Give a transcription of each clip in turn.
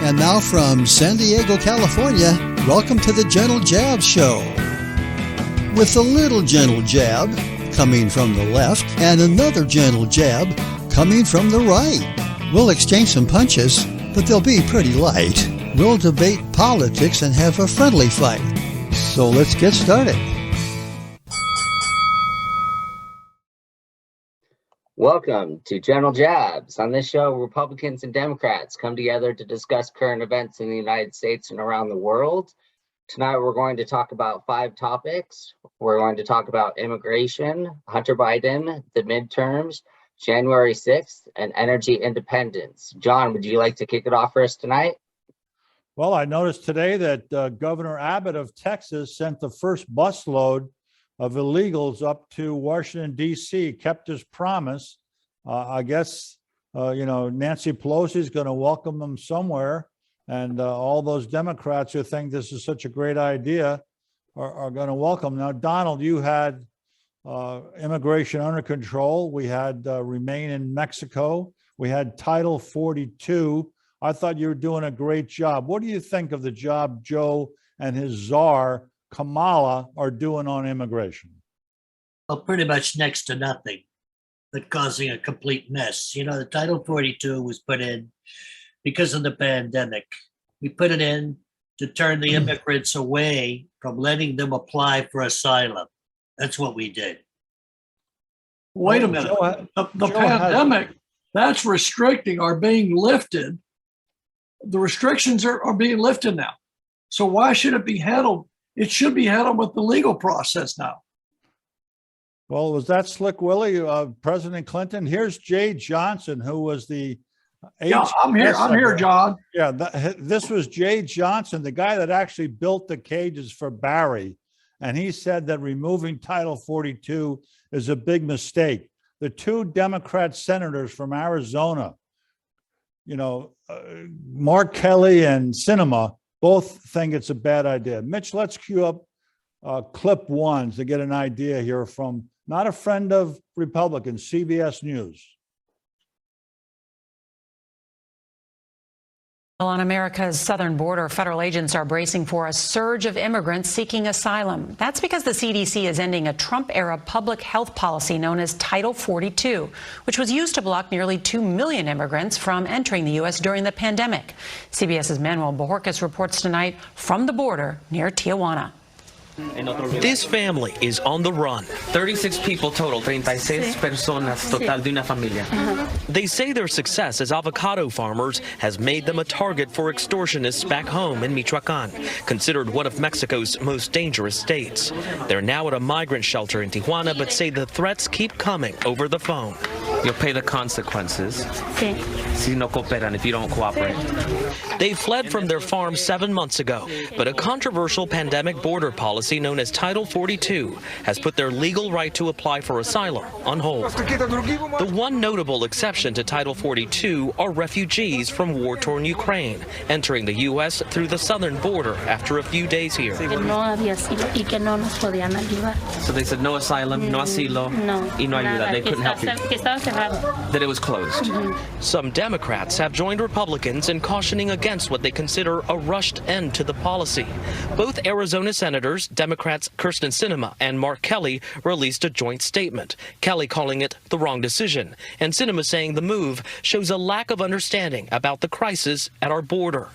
And now from San Diego, California, welcome to the Gentle Jab Show. With a little gentle jab coming from the left and another gentle jab coming from the right. We'll exchange some punches, but they'll be pretty light. We'll debate politics and have a friendly fight. So let's get started. Welcome to Gentle Jabs. On this show, Republicans and Democrats come together to discuss current events in the United States and around the world. Tonight, we're going to talk about 5 topics. We're going to talk about immigration, Hunter Biden, the midterms, January 6th, and energy independence. John, would you like to kick it off for us tonight? Well, I noticed today that Governor Abbott of Texas sent the first busload of illegals up to Washington, D.C., kept his promise. I guess, Nancy Pelosi is going to welcome them somewhere. And all those Democrats who think this is such a great idea are going to welcome. Now, Donald, you had immigration under control. We had Remain in Mexico. We had Title 42. I thought you were doing a great job. What do you think of the job Joe and his czar, Kamala, are doing on immigration? Well, pretty much next to nothing, but causing a complete mess. The Title 42 was put in because of the pandemic. We put it in to turn the immigrants away from letting them apply for asylum. That's what we did. Wait a minute. The pandemic, that's restricting are being lifted. The restrictions are being lifted now. So why should it be handled? It should be handled with the legal process now. Well, was that Slick Willie, President Clinton? Here's Jay Johnson, who was the I'm here, John. Yeah, this was Jay Johnson, the guy that actually built the cages for Barry. And he said that removing Title 42 is a big mistake. The 2 Democrat senators from Arizona, Mark Kelly and Sinema, both think it's a bad idea. Mitch, let's cue up clip 1 to get an idea here from not a friend of Republicans, CBS News. On America's southern border, federal agents are bracing for a surge of immigrants seeking asylum. That's because the CDC is ending a Trump-era public health policy known as Title 42, which was used to block nearly 2 million immigrants from entering the U.S. during the pandemic. CBS's Manuel Bojorquez reports tonight from the border near Tijuana. This family is on the run. 36 people total, 36 personas total de una familia. They say their success as avocado farmers has made them a target for extortionists back home in Michoacan, considered one of Mexico's most dangerous states. They're now at a migrant shelter in Tijuana, but say the threats keep coming over the phone. You'll pay the consequences. Si no cooperan, if you don't cooperate. They fled from their farm 7 months ago, but a controversial pandemic border policy known as Title 42 has put their legal right to apply for asylum on hold. The one notable exception to Title 42 are refugees from war-torn Ukraine, entering the U.S. through the southern border after a few days here. So they said no asylum, no asilo, y no ayuda. They couldn't help you. That it was closed. Some Democrats have joined Republicans in cautioning against what they consider a rushed end to the policy. Both Arizona senators, Democrats Kyrsten Sinema and Mark Kelly, released a joint statement, Kelly calling it the wrong decision, and Sinema saying the move shows a lack of understanding about the crisis at our border.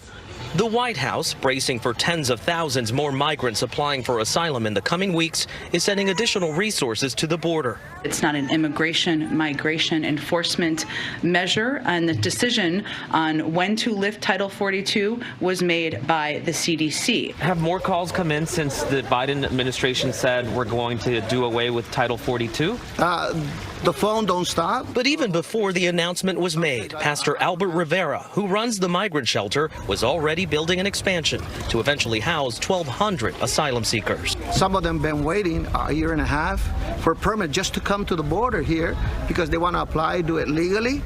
The White House, bracing for tens of thousands more migrants applying for asylum in the coming weeks, is sending additional resources to the border. It's not an migration enforcement measure, and the decision on when to lift Title 42 was made by the CDC. Have more calls come in since the Biden administration said we're going to do away with Title 42? The phone don't stop. But even before the announcement was made, Pastor Albert Rivera, who runs the migrant shelter, was already building an expansion to eventually house 1,200 asylum seekers. Some of them been waiting a year and a half for a permit just to come to the border here because they want to apply, do it legally.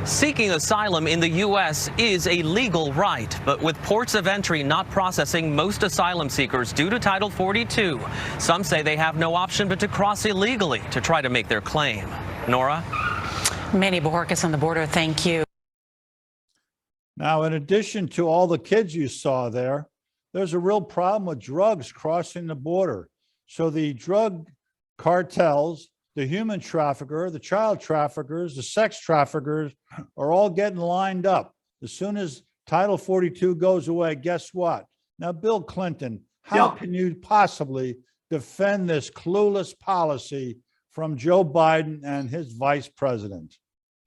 Seeking asylum in the U.S. is a legal right, but with ports of entry not processing most asylum seekers due to Title 42, some say they have no option but to cross illegally to try to make their claim. Nora? Manny Bojorquez on the border, thank you. Now, in addition to all the kids you saw there, there's a real problem with drugs crossing the border. So the drug cartels, the human trafficker, the child traffickers, the sex traffickers are all getting lined up. As soon as Title 42 goes away, guess what? Now, Bill Clinton, how can you possibly defend this clueless policy from Joe Biden and his vice president?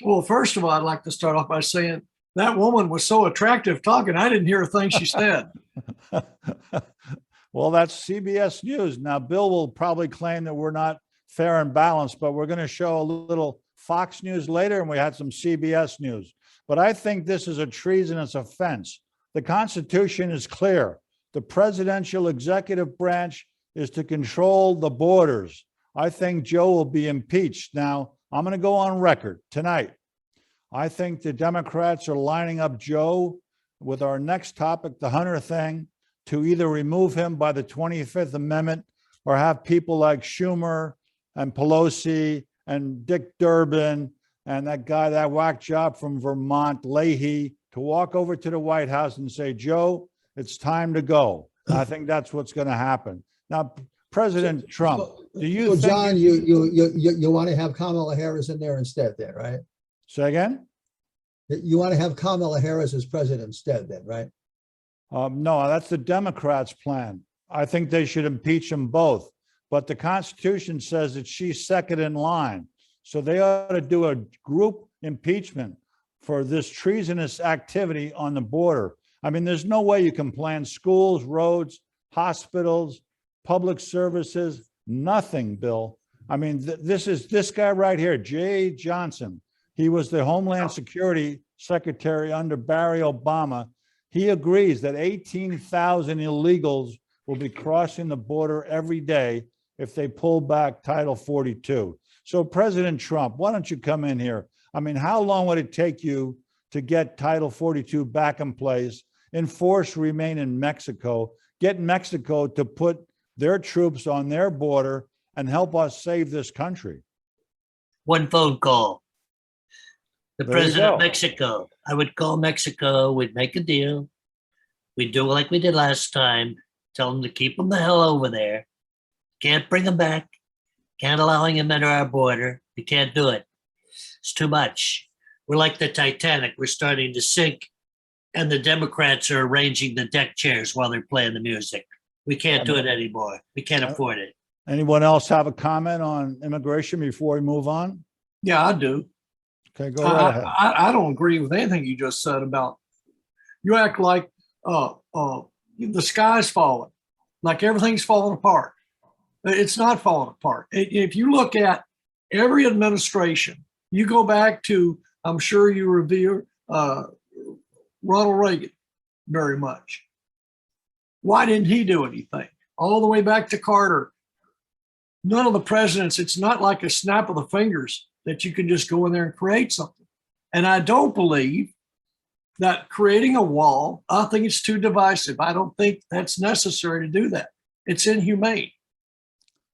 Well, first of all, I'd like to start off by saying that woman was so attractive talking, I didn't hear a thing she said. Well, that's CBS News. Now, Bill will probably claim that we're not fair and balanced, but we're going to show a little Fox News later, and we had some CBS News. But I think this is a treasonous offense. The Constitution is clear. The presidential executive branch is to control the borders. I think Joe will be impeached. Now, I'm going to go on record tonight. I think the Democrats are lining up Joe with our next topic, the Hunter thing, to either remove him by the 25th Amendment or have people like Schumer and Pelosi and Dick Durbin and that guy, that whack job from Vermont, Leahy, to walk over to the White House and say, Joe, it's time to go. I think that's what's going to happen. Now, President Trump, do you think— John, you want to have Kamala Harris in there instead then, right? Say again? You want to have Kamala Harris as president instead then, right? No, that's the Democrats' plan. I think they should impeach them both. But the Constitution says that she's second in line. So they ought to do a group impeachment for this treasonous activity on the border. I mean, there's no way you can plan schools, roads, hospitals, public services, nothing, Bill. I mean, this guy right here, Jay Johnson. He was the Homeland Security Secretary under Barry Obama. He agrees that 18,000 illegals will be crossing the border every day if they pull back Title 42. So President Trump, why don't you come in here? I mean, how long would it take you to get Title 42 back in place, enforce remain in Mexico, get Mexico to put their troops on their border and help us save this country? One phone call. The president of Mexico. I would call Mexico. We'd make a deal. We'd do like we did last time. Tell them to keep them the hell over there. Can't bring them back. Can't allow them into our border. We can't do it. It's too much. We're like the Titanic. We're starting to sink, and the Democrats are arranging the deck chairs while they're playing the music. We can't do it anymore. We can't afford it. Anyone else have a comment on immigration before we move on? Yeah, I do. Okay, go right ahead. I don't agree with anything you just said about, you act like the sky's falling, like everything's falling apart. It's not falling apart. If you look at every administration, you go back to, I'm sure you revere Ronald Reagan very much. Why didn't he do anything? All the way back to Carter. None of the presidents, it's not like a snap of the fingers that you can just go in there and create something. And I don't believe that creating a wall, I think it's too divisive. I don't think that's necessary to do that. It's inhumane.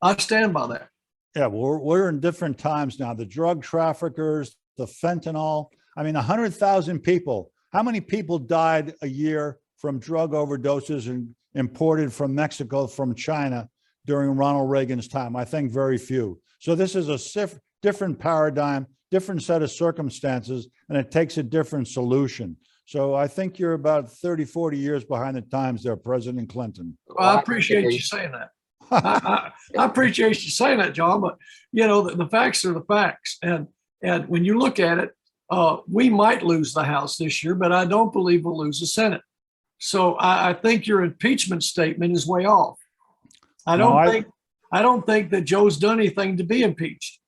I stand by that. Yeah, we're in different times now. The drug traffickers, the fentanyl. I mean, 100,000 people. How many people died a year from drug overdoses and imported from Mexico, from China during Ronald Reagan's time? I think very few. So this is a different paradigm, different set of circumstances, and it takes a different solution. So I think you're about 30, 40 years behind the times there, President Clinton. Well, I appreciate you saying that. I appreciate you saying that, John, but you know, the facts are the facts. And when you look at it, we might lose the House this year, but I don't believe we'll lose the Senate. So I think your impeachment statement is way off. I don't think that Joe's done anything to be impeached.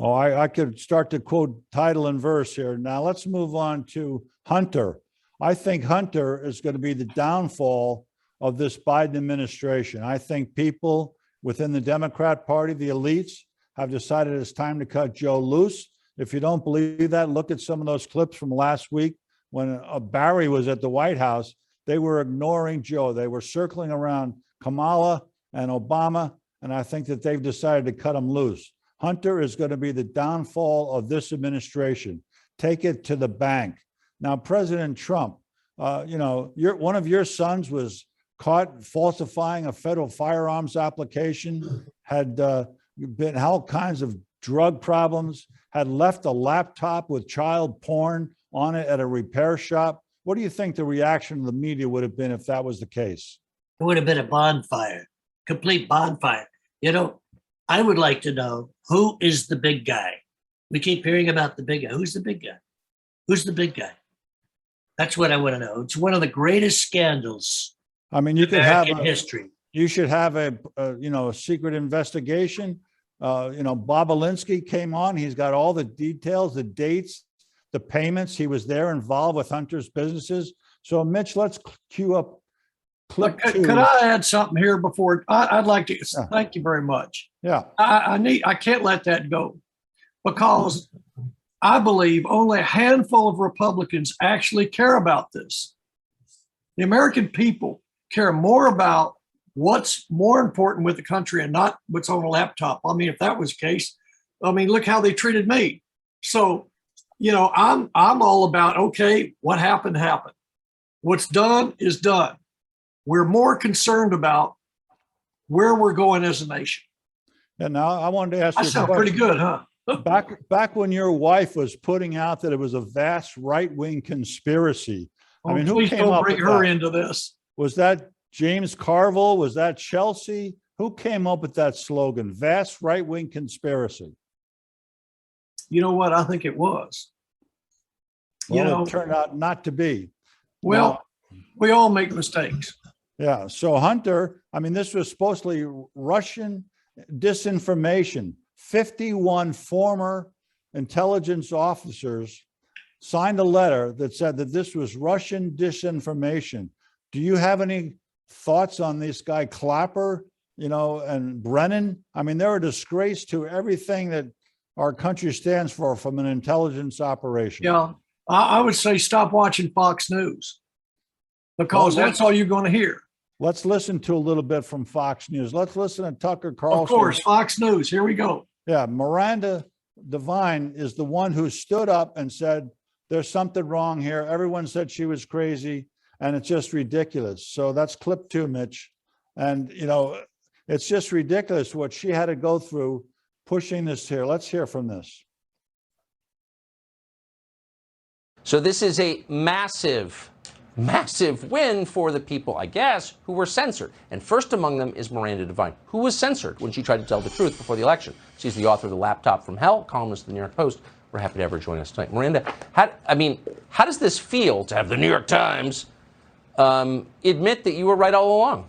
Oh, I could start to quote title and verse here. Now let's move on to Hunter. I think Hunter is going to be the downfall of this Biden administration. I think people within the Democrat Party, the elites, have decided it's time to cut Joe loose. If you don't believe that, look at some of those clips from last week when Barry was at the White House. They were ignoring Joe. They were circling around Kamala and Obama, and I think that they've decided to cut him loose. Hunter is going to be the downfall of this administration. Take it to the bank. Now, President Trump, one of your sons was caught falsifying a federal firearms application, had been all kinds of drug problems, had left a laptop with child porn on it at a repair shop. What do you think the reaction of the media would have been if that was the case? It would have been a bonfire, complete bonfire. I would like to know, who is the big guy? We keep hearing about the big guy. Who's the big guy? Who's the big guy? That's what I want to know. It's one of the greatest scandals. I mean, you could have history. You should have a secret investigation. Bobulinski came on. He's got all the details, the dates, the payments. He was there involved with Hunter's businesses. So, Mitch, let's cue up clip 2. Could I add something here before? I'd like to. Yeah. Thank you very much. Yeah. I can't let that go, because I believe only a handful of Republicans actually care about this. The American people care more about what's more important with the country and not what's on a laptop. I mean, if that was the case, look how they treated me. So, I'm all about, okay, what happened. What's done is done. We're more concerned about where we're going as a nation. And now I wanted to ask you a question. Pretty good, huh? Back when your wife was putting out that it was a vast right-wing conspiracy. Who came up with that? Please don't bring her into this. Was that James Carville? Was that Chelsea? Who came up with that slogan, vast right-wing conspiracy? You know what? I think it was. Well, it turned out not to be. Well, we all make mistakes. Yeah. So Hunter, this was supposedly Russian disinformation. 51 former intelligence officers signed a letter that said that this was Russian disinformation. Do you have any thoughts on this guy Clapper, and Brennan? They're a disgrace to everything that our country stands for from an intelligence operation. Yeah, I would say stop watching Fox News, because that's all you're going to hear. Let's listen to a little bit from Fox News. Let's listen to Tucker Carlson. Of course, Fox News. Here we go. Yeah, Miranda Devine is the one who stood up and said, there's something wrong here. Everyone said she was crazy, and it's just ridiculous. So that's clip 2, Mitch. And, it's just ridiculous what she had to go through pushing this here. Let's hear from this. So this is a massive win for the people, I guess, who were censored. And first among them is Miranda Devine, who was censored when she tried to tell the truth before the election. She's the author of The Laptop from Hell, columnist of the New York Post. We're happy to have her join us tonight. Miranda, how does this feel to have the New York Times admit that you were right all along?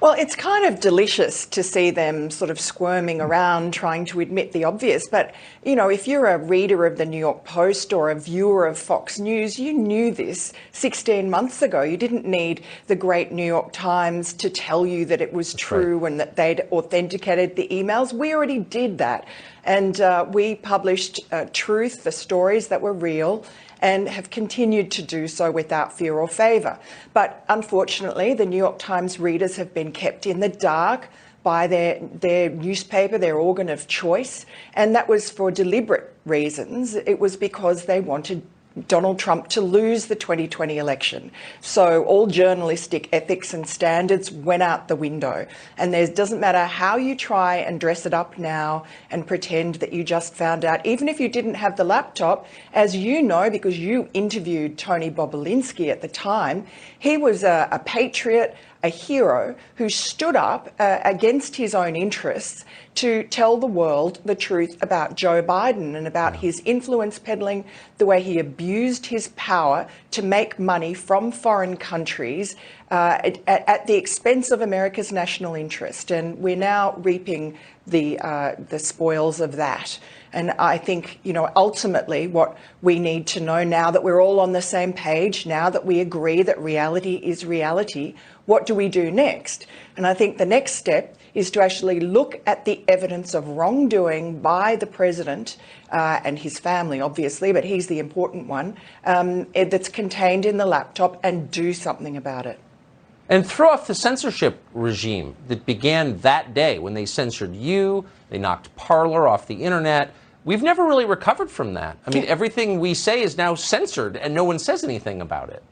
Well, it's kind of delicious to see them sort of squirming around trying to admit the obvious. But, if you're a reader of the New York Post or a viewer of Fox News, you knew this 16 months ago. You didn't need the great New York Times to tell you that it was true, right, and that they'd authenticated the emails. We already did that. And we published truth, the stories that were real, and have continued to do so without fear or favour. But unfortunately, the New York Times readers have been kept in the dark by their newspaper, their organ of choice, and that was for deliberate reasons. It was because they wanted Donald Trump to lose the 2020 election. So all journalistic ethics and standards went out the window. And there doesn't matter how you try and dress it up now and pretend that you just found out, even if you didn't have the laptop, as you know, because you interviewed Tony Bobulinski at the time, he was a patriot, a hero who stood up against his own interests to tell the world the truth about Joe Biden and about his influence peddling, the way he abused his power to make money from foreign countries at the expense of America's national interest. And we're now reaping the spoils of that. And I think, ultimately what we need to know now that we're all on the same page, now that we agree that reality is reality, what do we do next? And I think the next step is to actually look at the evidence of wrongdoing by the president and his family, obviously, but he's the important one, that's contained in the laptop, and do something about it. And throw off the censorship regime that began that day when they censored you, they knocked Parler off the internet. we've never really recovered from that. I mean, everything we say is now censored and no one says anything about it.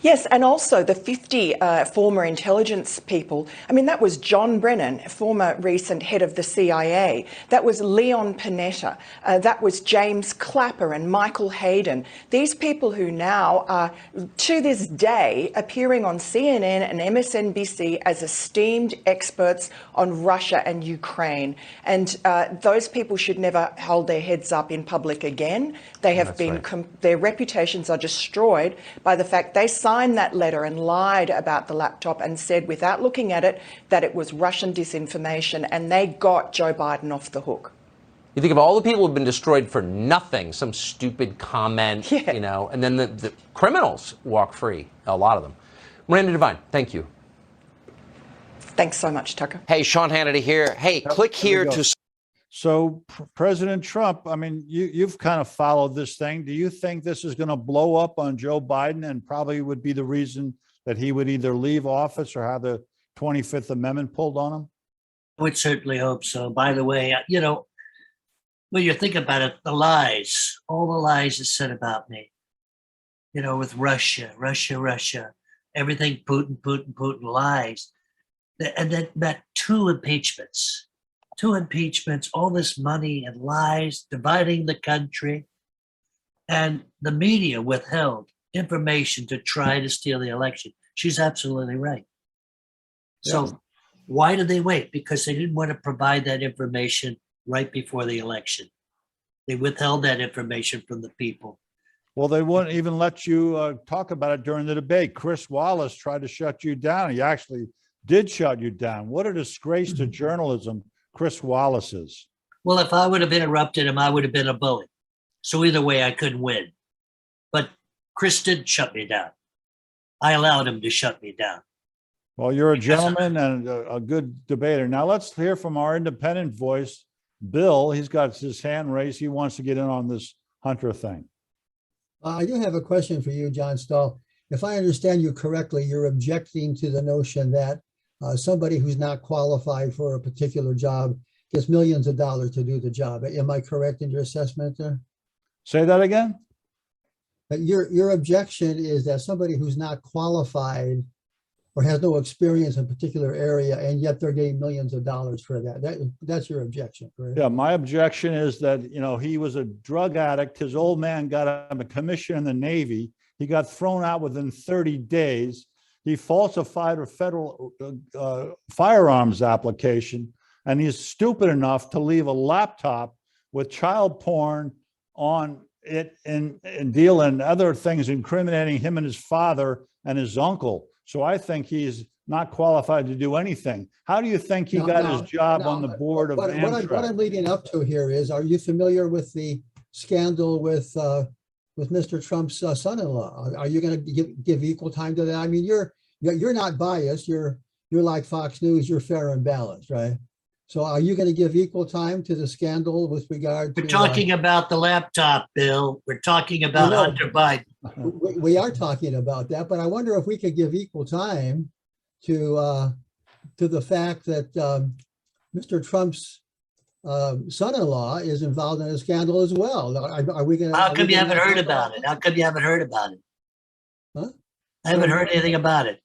Yes, and also the 50 former intelligence people. I mean, that was John Brennan, former recent head of the CIA. That was Leon Panetta. That was James Clapper and Michael Hayden. These people who now are, to this day, appearing on CNN and MSNBC as esteemed experts on Russia and Ukraine. And those people should never hold their heads up in public again. They have their reputations are destroyed by the fact they signed that letter and lied about the laptop and said, without looking at it, that it was Russian disinformation, and they got Joe Biden off the hook. You think of all the people who've been destroyed for nothing, some stupid comment, you know, and then the criminals walk free, a lot of them. Miranda Devine, thank you. Thanks so much, Tucker. Hey, Sean Hannity here. Hey, click here to... So President Trump, I mean, you've kind of followed this thing. Do you think this is going to blow up on Joe Biden and probably would be the reason that he would either leave office or have the 25th Amendment pulled on him? I would certainly hope so. By the way, you know, when you think about it, the lies, all the lies that's said about me, you know, with Russia, everything Putin lies. And that two impeachments, all this money and lies, dividing the country, and the media withheld information to try to steal the election. She's absolutely right. So why did they wait? Because they didn't want to provide that information right before the election. They withheld that information from the people. Well, they wouldn't even let you talk about it during the debate. Chris Wallace tried to shut you down. He actually did shut you down. What a disgrace to journalism Chris Wallace is. Well, if I would have interrupted him, I would have been a bully. So either way, I couldn't win. But Chris did shut me down. I allowed him to shut me down. Well, you're a gentleman and a good debater. Now let's hear from our independent voice, Bill. He's got his hand raised. He wants to get in on this Hunter thing. I do have a question for you, John Stahl. If I understand you correctly, you're objecting to the notion that somebody who's not qualified for a particular job gets millions of dollars to do the job. Am I correct in your assessment there? Say that again? Your objection is that somebody who's not qualified or has no experience in a particular area, and yet they're getting millions of dollars for that. That's your objection, correct? Yeah, my objection is that, you know, he was a drug addict. His old man got him a commission in the Navy. He got thrown out within 30 days. He falsified a federal firearms application, and he's stupid enough to leave a laptop with child porn on it and deal in other things incriminating him and his father and his uncle. So I think he's not qualified to do anything. How do you think he got his job on the board of Amtrak? What I'm leading up to here is, are you familiar with the scandal with Mr. Trump's son-in-law? Are you going to give equal time to that? I mean, you're not biased. You're like Fox News. You're fair and balanced, right? So are you going to give equal time to the scandal with regard to... We're talking about the laptop, Bill. We're talking about Hunter Biden. We are talking about that, but I wonder if we could give equal time to the fact that Mr. Trump's son-in-law is involved in a scandal as well. Are we going to... How come you haven't heard about it? How come you haven't heard about it? Huh? I haven't heard anything about it.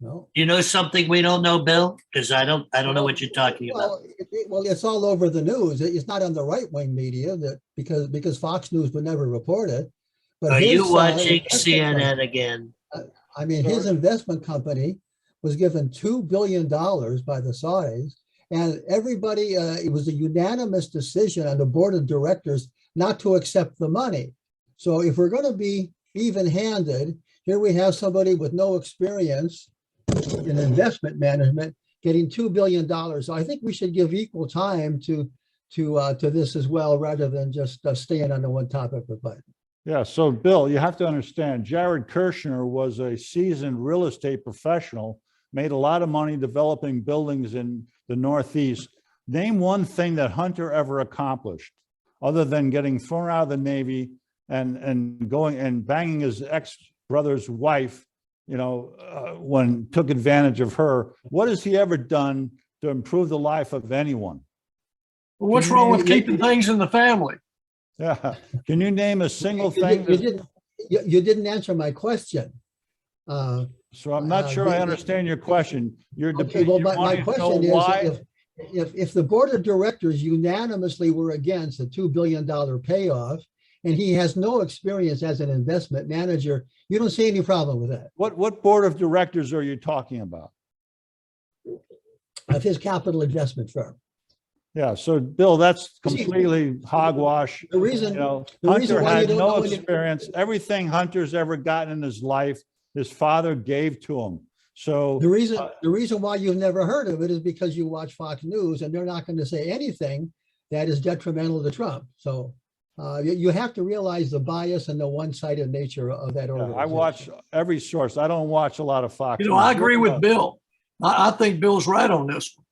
No. You know something we don't know, Bill? Because I don't know what you're talking about. Well, it's all over the news. It's not on the right-wing media because Fox News would never report it. But are you watching CNN again? I mean, his investment company was given $2 billion by the Saudis, and everybody, it was a unanimous decision on the board of directors not to accept the money. So if we're going to be even-handed, here we have somebody with no experience in investment management getting $2 billion. So I think we should give equal time to this as well, rather than just staying on the one topic with Biden. Yeah, so Bill, you have to understand, Jared Kushner was a seasoned real estate professional, made a lot of money developing buildings in the Northeast. Name one thing that Hunter ever accomplished other than getting thrown out of the Navy and going and banging his ex-brother's wife, you know, when took advantage of her. What has he ever done to improve the life of anyone? What's wrong with keeping things in the family? Yeah. Can you name a single You thing? you didn't answer my question. So I'm not sure I understand your question. You're Okay, well, you my wanting to know question is, why? if the board of directors unanimously were against a $2 billion payoff, and he has no experience as an investment manager, you don't see any problem with that, What board of directors are you talking about? of his capital investment firm. Yeah, so Bill, that's completely hogwash. The reason, You know, the reason Hunter why you had don't no know any, experience. Everything Hunter's ever gotten in his life, his father gave to him. So the reason why you've never heard of it is because you watch Fox News, and they're not going to say anything that is detrimental to Trump. So you have to realize the bias and the one-sided nature of that organization. I watch every source. I don't watch a lot of Fox. You know, News. I agree with Bill. I think Bill's right on this one.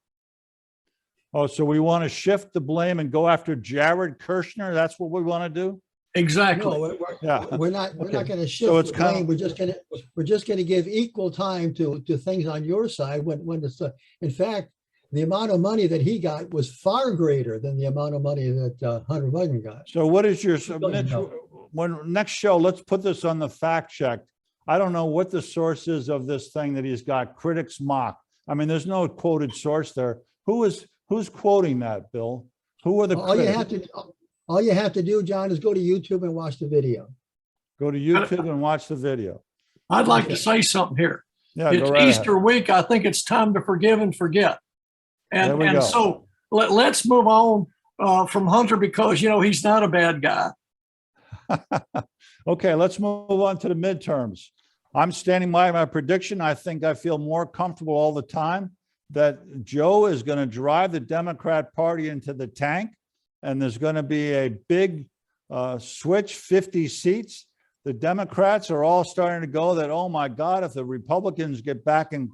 Oh, so we want to shift the blame and go after Jared Kushner? That's what we want to do? Exactly. No, we're not going to shift So it's the blame. We're just going to give equal time to things on your side when it's in fact, the amount of money that he got was far greater than the amount of money that Hunter Biden got. So what is your when next show? Let's put this on the fact check. I don't know what the source is of this thing that he's got. Critics mock. I mean, there's no quoted source there. Who's quoting that, Bill? Who are the critics? All you have to do, John, is go to YouTube and watch the video. Go to YouTube and watch the video. I'd like to say something here. Yeah, it's Easter week. I think it's time to forgive and forget. And so let's move on from Hunter, because, you know, he's not a bad guy. Okay, let's move on to the midterms. I'm standing by my prediction. I think I feel more comfortable all the time that Joe is going to drive the Democrat Party into the tank, and there's going to be a big switch, 50 seats. The Democrats are all starting to go that, oh my God, if the Republicans get back in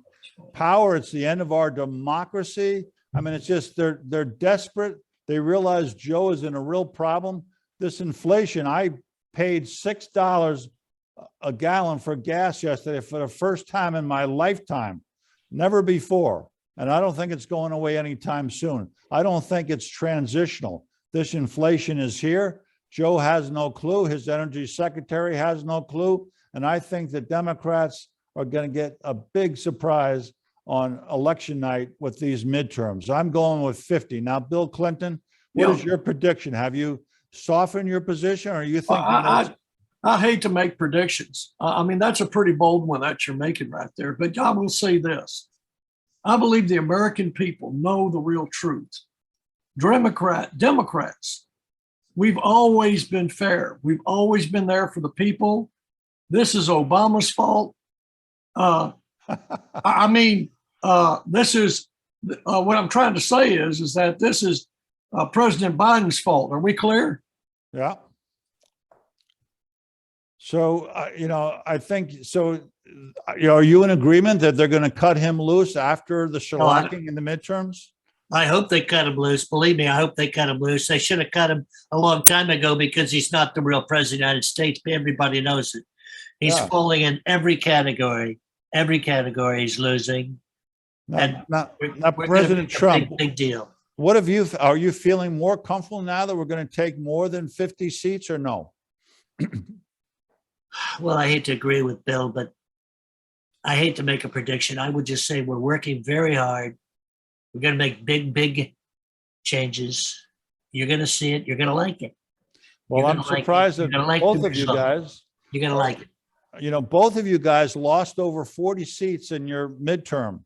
power, it's the end of our democracy. I mean, it's just, they're desperate. They realize Joe is in a real problem. This inflation, I paid $6 a gallon for gas yesterday for the first time in my lifetime, never before. And I don't think it's going away anytime soon. I don't think it's transitional. This inflation is here. Joe has no clue. His energy secretary has no clue. And I think the Democrats are going to get a big surprise on election night with these midterms. I'm going with 50. Now, Bill Clinton, what is your prediction? Have you softened your position, or are you thinking? I hate to make predictions. I mean, that's a pretty bold one that you're making right there. But I will say this. I believe the American people know the real truth. Democrats, we've always been fair. We've always been there for the people. This is Obama's fault. I mean, this is what I'm trying to say is that this is President Biden's fault. Are we clear? Yeah. So, you know, I think so. Are you in agreement that they're going to cut him loose after the shellacking in the midterms? I hope they cut him loose. Believe me, I hope they cut him loose. They should have cut him a long time ago, because he's not the real president of the United States. Everybody knows it. He's falling in every category. Every category he's losing. Now, President Trump, big deal. What have you? Are you feeling more comfortable now that we're going to take more than 50 seats, or no? Well, I hate to agree with Bill, but I hate to make a prediction. I would just say we're working very hard. We're going to make big changes. You're going to see it. You're going to like it. Well, I'm surprised that both of you guys. You're going to like it. You know, both of you guys lost over 40 seats in your midterm.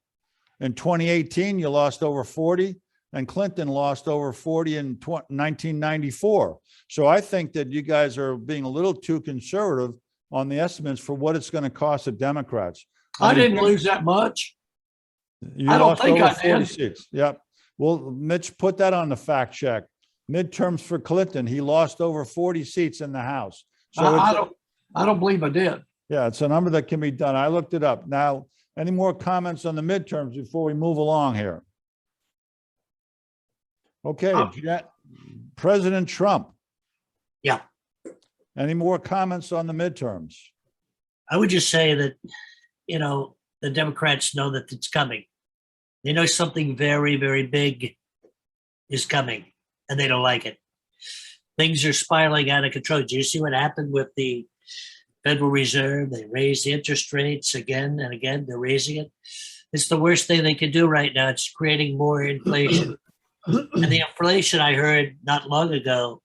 In 2018, you lost over 40, and Clinton lost over 40 in 1994. So I think that you guys are being a little too conservative on the estimates for what it's going to cost the Democrats. I didn't lose that much. I don't think I did. Seats. Yep. Well, Mitch, put that on the fact check. Midterms for Clinton, he lost over 40 seats in the House. So I don't believe I did. Yeah, it's a number that can be done. I looked it up. Now, any more comments on the midterms before we move along here? Okay, President Trump. Yeah. Any more comments on the midterms? I would just say that, you know, the Democrats know that it's coming. They know something very, very big is coming. and they don't like it. Things are spiraling out of control. Do you see what happened with the Federal Reserve? They raised the interest rates again and again. They're raising it. It's the worst thing they can do right now. It's creating more inflation. And the inflation I heard not long ago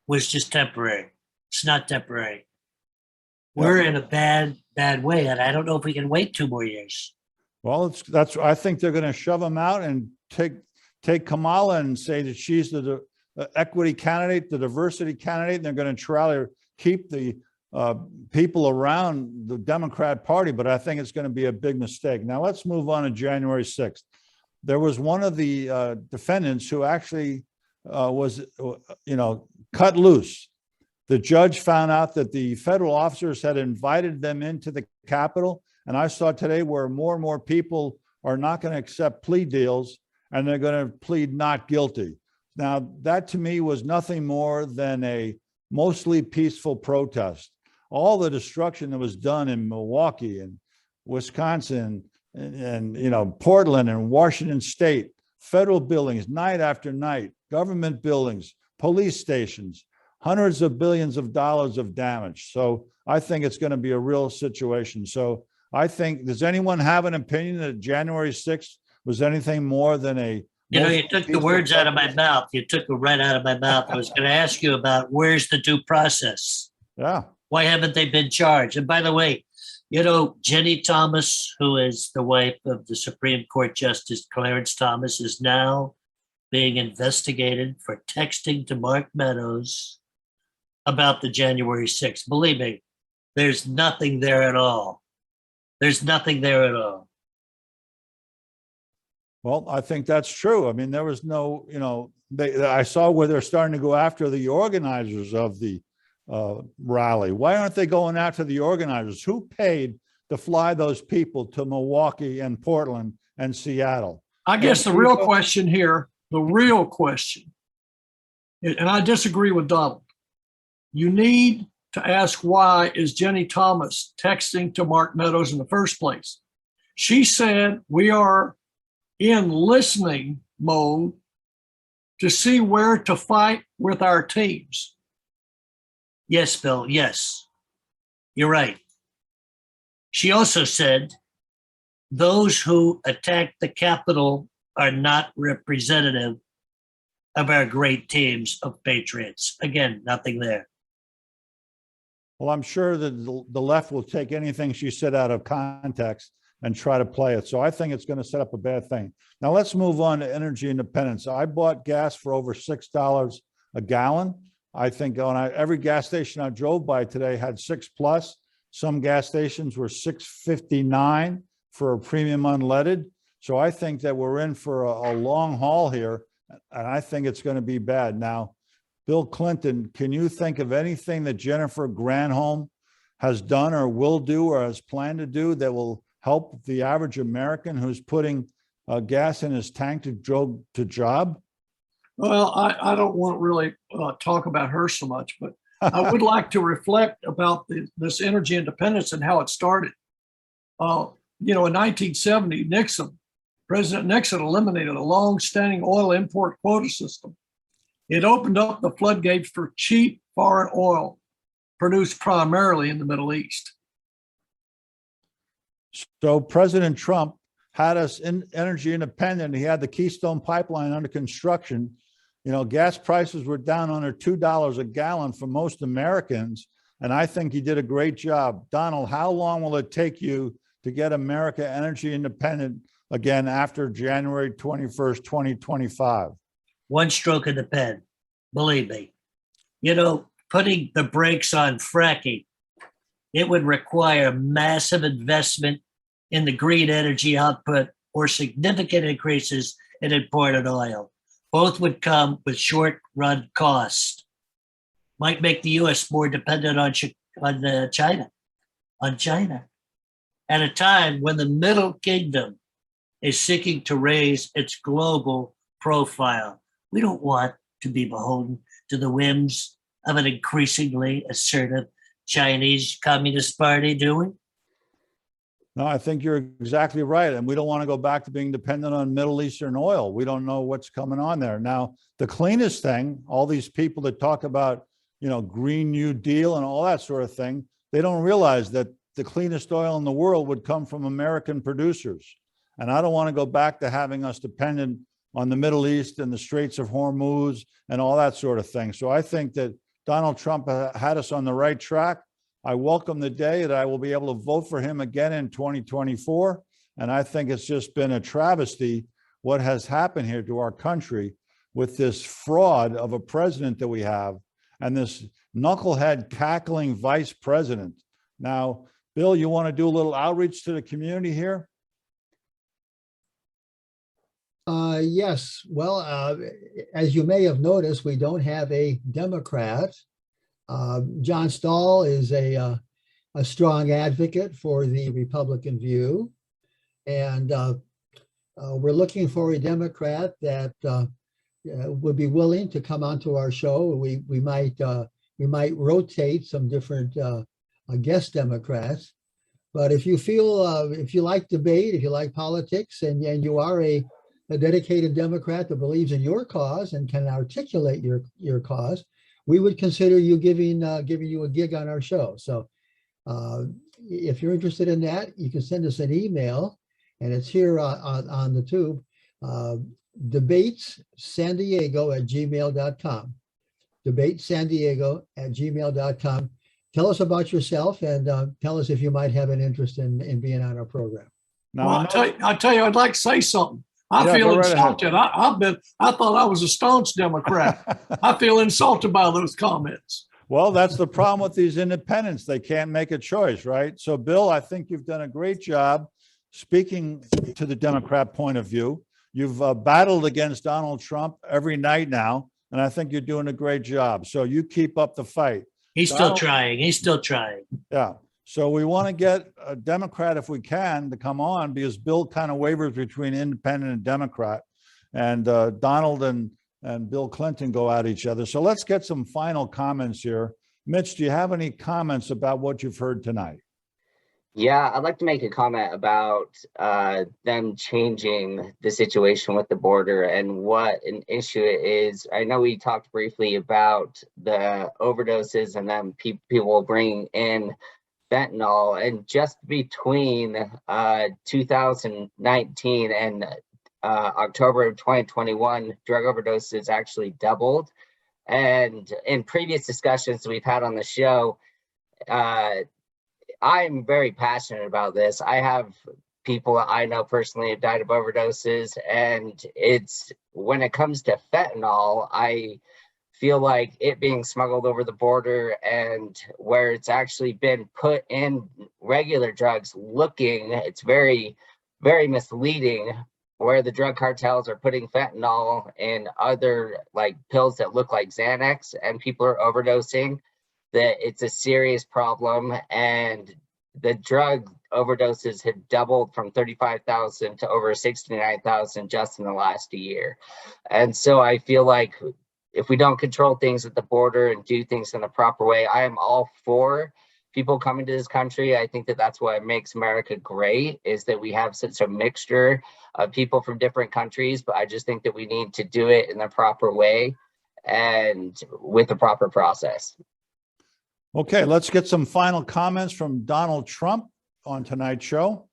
was just temporary. It's not temporary. We're in a bad way, and I don't know if we can wait 2 more years. Well, I think they're going to shove them out and take Kamala and say that she's the equity candidate, the diversity candidate, and they're going to try to keep the people around the Democrat Party, but I think it's going to be a big mistake. Now let's move on to January 6th. There was one of the defendants who actually was, cut loose. The judge found out that the federal officers had invited them into the Capitol, and I saw today where more and more people are not going to accept plea deals, and they're going to plead not guilty. Now, that to me was nothing more than a mostly peaceful protest. All the destruction that was done in Milwaukee and Wisconsin and Portland and Washington State, federal buildings, night after night, government buildings, police stations, hundreds of billions of dollars of damage. So I think it's going to be a real situation. So I think, does anyone have an opinion that January 6th was anything more than a... You took the words out of my mouth. You took them right out of my mouth. I was going to ask you about where's the due process? Yeah. Why haven't they been charged? And by the way, Jenny Thomas, who is the wife of the Supreme Court Justice Clarence Thomas, is now being investigated for texting to Mark Meadows about the January 6th. Believe me, there's nothing there at all. There's nothing there at all. Well, I think that's true. I mean, there was no, I saw where they're starting to go after the organizers of the rally. Why aren't they going after the organizers? Who paid to fly those people to Milwaukee and Portland and Seattle? I guess the real question here, and I disagree with Donald, you need to ask, why is Jenny Thomas texting to Mark Meadows in the first place? She said we are in listening mode to see where to fight with our teams. Yes, Bill, yes, you're right. She also said those who attacked the Capitol are not representative of our great teams of patriots. Again, nothing there. Well, I'm sure that the left will take anything she said out of context and try to play it. So I think it's going to set up a bad thing. Now let's move on to energy independence. I bought gas for over $6 a gallon. I think every gas station I drove by today had 6+. Some gas stations were $6.59 for a premium unleaded. So I think that we're in for a long haul here, and I think it's going to be bad. Now, Bill Clinton, can you think of anything that Jennifer Granholm has done or will do or has planned to do that will help the average American who's putting gas in his tank to job? Well, I don't want to really talk about her so much, but I would like to reflect about this energy independence and how it started. In 1970, President Nixon eliminated a long-standing oil import quota system. It opened up the floodgates for cheap foreign oil produced primarily in the Middle East. So President Trump had us energy independent. He had the Keystone Pipeline under construction. Gas prices were down under $2 a gallon for most Americans, and I think he did a great job. Donald, how long will it take you to get America energy independent again after January 21st, 2025? One stroke of the pen, believe me. Putting the brakes on fracking, it would require massive investment in the green energy output or significant increases in imported oil. Both would come with short-run costs. Might make the U.S. more dependent on China, at a time when the Middle Kingdom is seeking to raise its global profile. We don't want to be beholden to the whims of an increasingly assertive Chinese Communist Party, do we? No, I think you're exactly right. And we don't want to go back to being dependent on Middle Eastern oil. We don't know what's coming on there. Now, the cleanest thing, all these people that talk about, Green New Deal and all that sort of thing, they don't realize that the cleanest oil in the world would come from American producers. And I don't want to go back to having us dependent on the Middle East and the Straits of Hormuz and all that sort of thing. So I think that Donald Trump had us on the right track. I welcome the day that I will be able to vote for him again in 2024. And I think it's just been a travesty what has happened here to our country with this fraud of a president that we have and this knucklehead cackling vice president. Now, Bill, you want to do a little outreach to the community here? Yes. Well, as you may have noticed, we don't have a Democrat. John Stahl is a strong advocate for the Republican view, and we're looking for a Democrat that would be willing to come onto our show. We might rotate some different guest Democrats, but if you feel if you like debate, if you like politics, and you are a dedicated Democrat that believes in your cause and can articulate your cause, we would consider you giving you a gig on our show. So if you're interested in that, you can send us an email, and it's here on the tube, debatessandiego@gmail.com. debatesandiego@gmail.com. Tell us about yourself, and tell us if you might have an interest in being on our program. Now, Well, I'll tell you, I'd like to say something. I Yeah, feel go right insulted. I thought I was a staunch Democrat. I feel insulted by those comments. Well, that's the problem with these independents. They can't make a choice, right? So, Bill, I think you've done a great job speaking to the Democrat point of view. You've battled against Donald Trump every night now, and I think you're doing a great job. So you keep up the fight. He's still trying. He's still trying. Yeah. So we want to get a Democrat, if we can, to come on, because Bill kind of wavers between independent and Democrat, and Donald and Bill Clinton go at each other. So let's get some final comments here. Mitch, do you have any comments about what you've heard tonight? Yeah, I'd like to make a comment about them changing the situation with the border and what an issue it is. I know we talked briefly about the overdoses and then people bringing in fentanyl, and just between 2019 and October of 2021, drug overdoses actually doubled. And in previous discussions we've had on the show, I'm very passionate about this. I have people that I know personally have died of overdoses, and it's when it comes to fentanyl, I feel like it being smuggled over the border and where it's actually been put in regular drugs, it's very, very misleading, where the drug cartels are putting fentanyl in other like pills that look like Xanax, and people are overdosing. That it's a serious problem, and the drug overdoses have doubled from 35,000 to over 69,000 just in the last year. And so I feel like if we don't control things at the border and do things in the proper way, I am all for people coming to this country. I think that that's what makes America great, is that we have such a mixture of people from different countries, but I just think that we need to do it in the proper way and with the proper process. Okay, let's get some final comments from Donald Trump on tonight's show.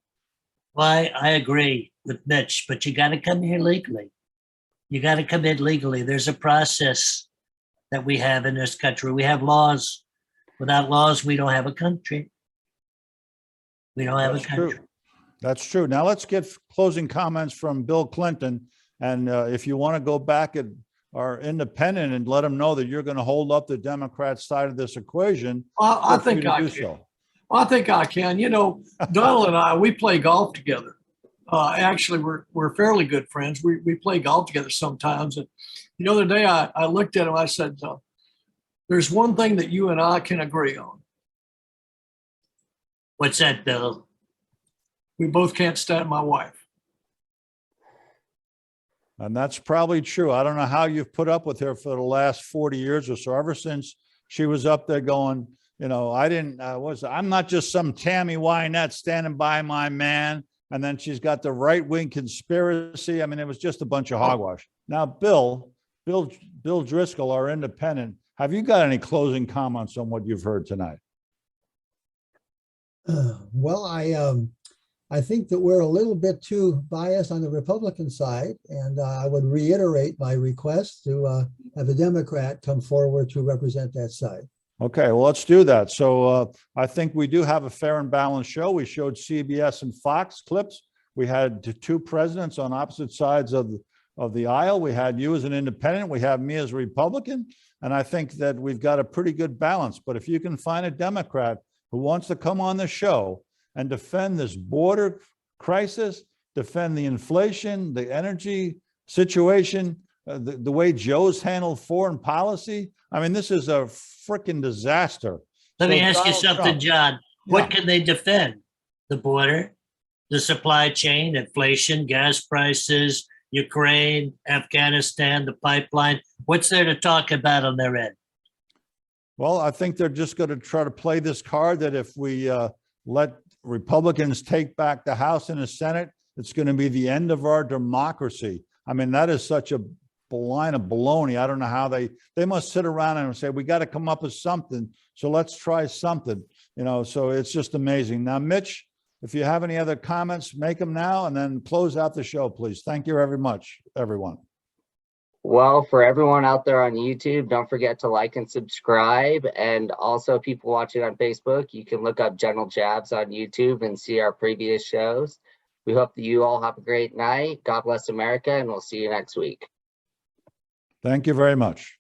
Well, I agree with Mitch, but you got to come here legally. You got to come in legally. There's a process that we have in this country. We have laws. Without laws, we don't have a country. We don't have a country. True. That's true. Now let's get closing comments from Bill Clinton. And if you want to go back and are independent and let them know that you're going to hold up the Democrat side of this equation. I think I can. So. I think I can. You know, Donald and I, we play golf together. Actually, we're fairly good friends. We play golf together sometimes. And the other day I looked at him, I said, there's one thing that you and I can agree on. What's that, Bill? We both can't stand my wife. And that's probably true. I don't know how you've put up with her for the last 40 years or so, ever since she was up there going, You know, I'm not just some Tammy Wynette standing by my man. And then she's got the right-wing conspiracy. I mean, it was just a bunch of hogwash. Now, Bill Driscoll, our independent, have you got any closing comments on what you've heard tonight? Well, I think that we're a little bit too biased on the Republican side, and I would reiterate my request to have a Democrat come forward to represent that side. Okay, well, let's do that. So I think we do have a fair and balanced show. We showed CBS and Fox clips. We had two presidents on opposite sides of the aisle. We had you as an independent. We have me as a Republican. And I think that we've got a pretty good balance. But if you can find a Democrat who wants to come on the show and defend this border crisis, defend the inflation, the energy situation, the way Joe's handled foreign policy, I mean, this is a freaking disaster. Let me ask you something, John. What can they defend? The border, the supply chain, inflation, gas prices, Ukraine, Afghanistan, the pipeline. What's there to talk about on their end? Well, I think they're just going to try to play this card that if we let Republicans take back the House and the Senate, it's going to be the end of our democracy. I mean, that is such a line of baloney. I don't know how they must sit around and say, we got to come up with something. So let's try something, you know, so it's just amazing. Now, Mitch, if you have any other comments, make them now and then close out the show, please. Thank you very much, everyone. Well, for everyone out there on YouTube, don't forget to like and subscribe. And also people watching on Facebook, you can look up General Jabs on YouTube and see our previous shows. We hope that you all have a great night. God bless America, and we'll see you next week. Thank you very much.